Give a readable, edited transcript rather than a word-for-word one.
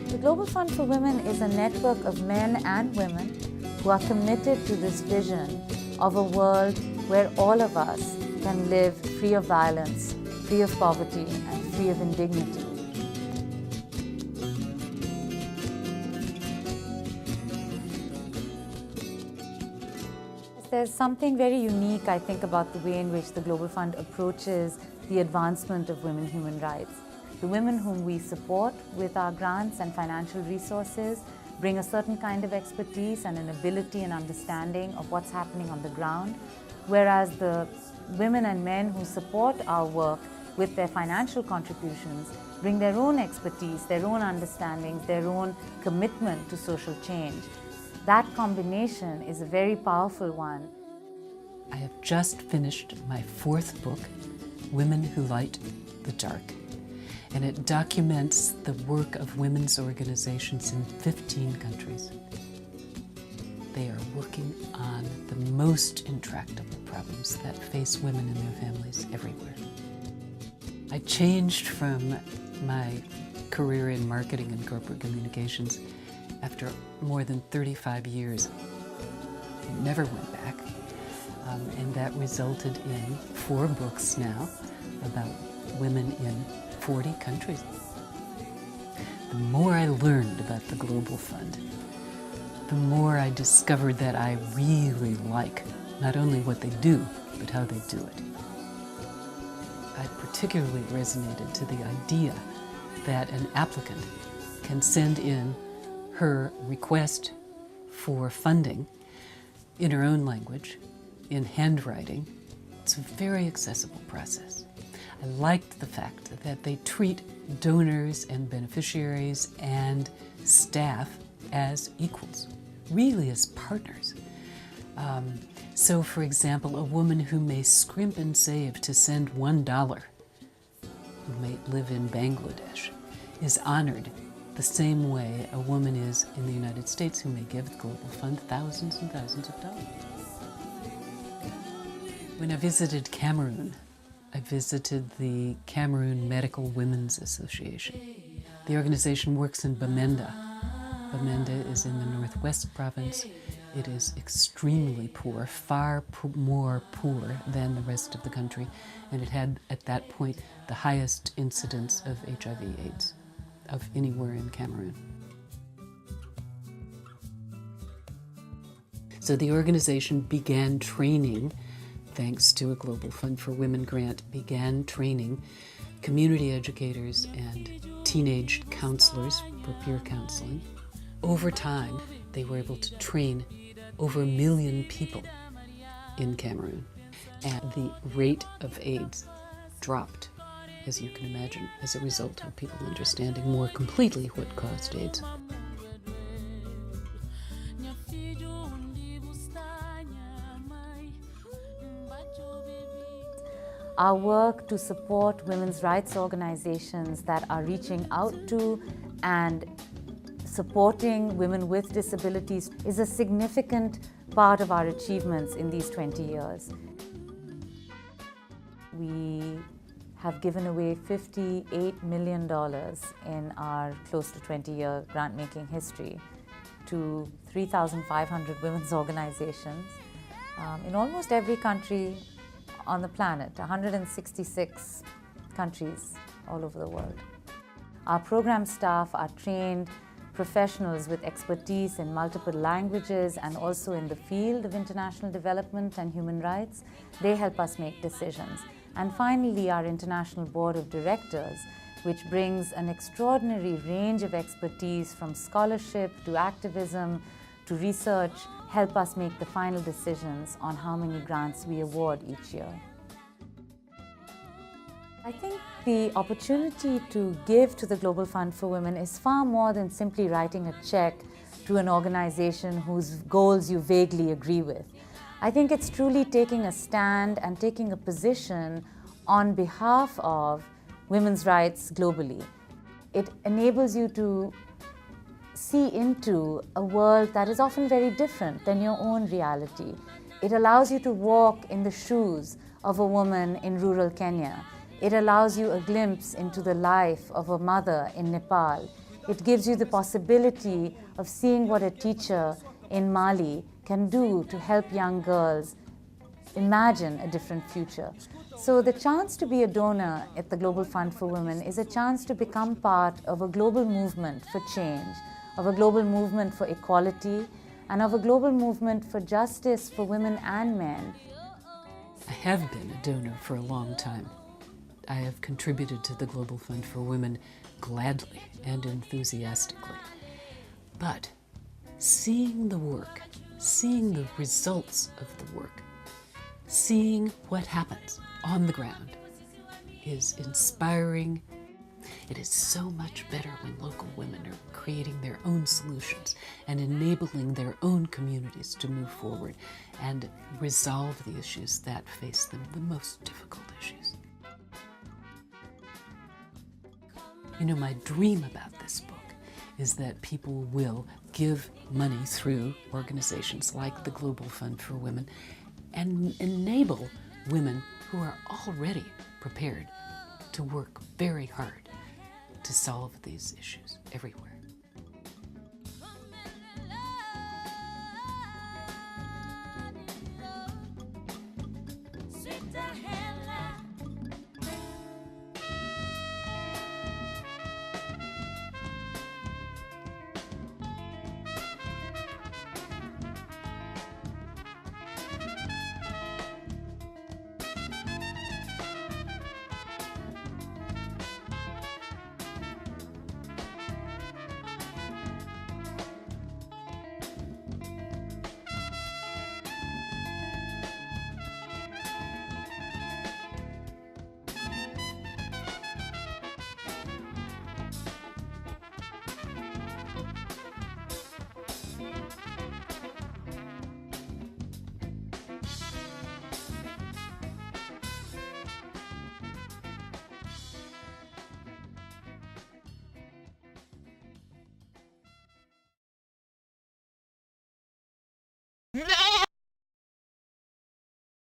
The Global Fund for Women is a network of men and women who are committed to this vision of a world where all of us can live free of violence, free of poverty, and free of indignity. There's something very unique, I think, about the way in which the Global Fund approaches the advancement of women human rights. The women whom we support with our grants and financial resources bring a certain kind of expertise and an ability and understanding of what's happening on the ground, whereas the women and men who support our work with their financial contributions bring their own expertise, their own understandings, their own commitment to social change. That combination is a very powerful one. I have just finished my 4th book, Women Who Light the Dark, and it documents the work of women's organizations in 15 countries. They are working on the most intractable problems that face women and their families everywhere. I changed from my career in marketing and corporate communications after more than 35 years. I never went back, and that resulted in 4 books now about women in 40 countries. The more I learned about the Global Fund, the more I discovered that I really like not only what they do, but how they do it. I particularly resonated to the idea that an applicant can send in her request for funding in her own language, in handwriting. It's a very accessible process. I liked the fact that they treat donors and beneficiaries and staff as equals, really as partners. So, for example, a woman who may scrimp and save to send $1, who may live in Bangladesh, is honored the same way a woman is in the United States who may give the Global Fund thousands and thousands of dollars. When I visited Cameroon, I visited the Cameroon Medical Women's Association. The organization works in Bamenda. Bamenda is in the Northwest Province. It is extremely poor, far more poor than the rest of the country, and it had, at that point, the highest incidence of HIV/AIDS of anywhere in Cameroon. So the organization began training, thanks to a Global Fund for Women grant, began training community educators and teenage counselors for peer counseling. Over time, they were able to train over 1 million people in Cameroon, and the rate of AIDS dropped, as you can imagine, as a result of people understanding more completely what caused AIDS. Our work to support women's rights organizations that are reaching out to and supporting women with disabilities is a significant part of our achievements in these 20 years. We have given away $58 million in our close to 20-year grant-making history to 3,500 women's organizations in almost every country on the planet, 166 countries all over the world. Our program staff are trained professionals with expertise in multiple languages and also in the field of international development and human rights. They help us make decisions. And finally, our International Board of Directors, which brings an extraordinary range of expertise from scholarship to activism to research, help us make the final decisions on how many grants we award each year. I think the opportunity to give to the Global Fund for Women is far more than simply writing a check to an organization whose goals you vaguely agree with. I think it's truly taking a stand and taking a position on behalf of women's rights globally. It enables you to see into a world that is often very different than your own reality. It allows you to walk in the shoes of a woman in rural Kenya. It allows you a glimpse into the life of a mother in Nepal. It gives you the possibility of seeing what a teacher in Mali can do to help young girls imagine a different future. So the chance to be a donor at the Global Fund for Women is a chance to become part of a global movement for change, of a global movement for equality, and of a global movement for justice for women and men. I have been a donor for a long time. I have contributed to the Global Fund for Women gladly and enthusiastically. But seeing the work, seeing the results of the work, seeing what happens on the ground is inspiring. It is so much better when local women are creating their own solutions and enabling their own communities to move forward and resolve the issues that face them, the most difficult issues. You know, my dream about this book is that people will give money through organizations like the Global Fund for Women and enable women who are already prepared to work very hard to solve these issues everywhere.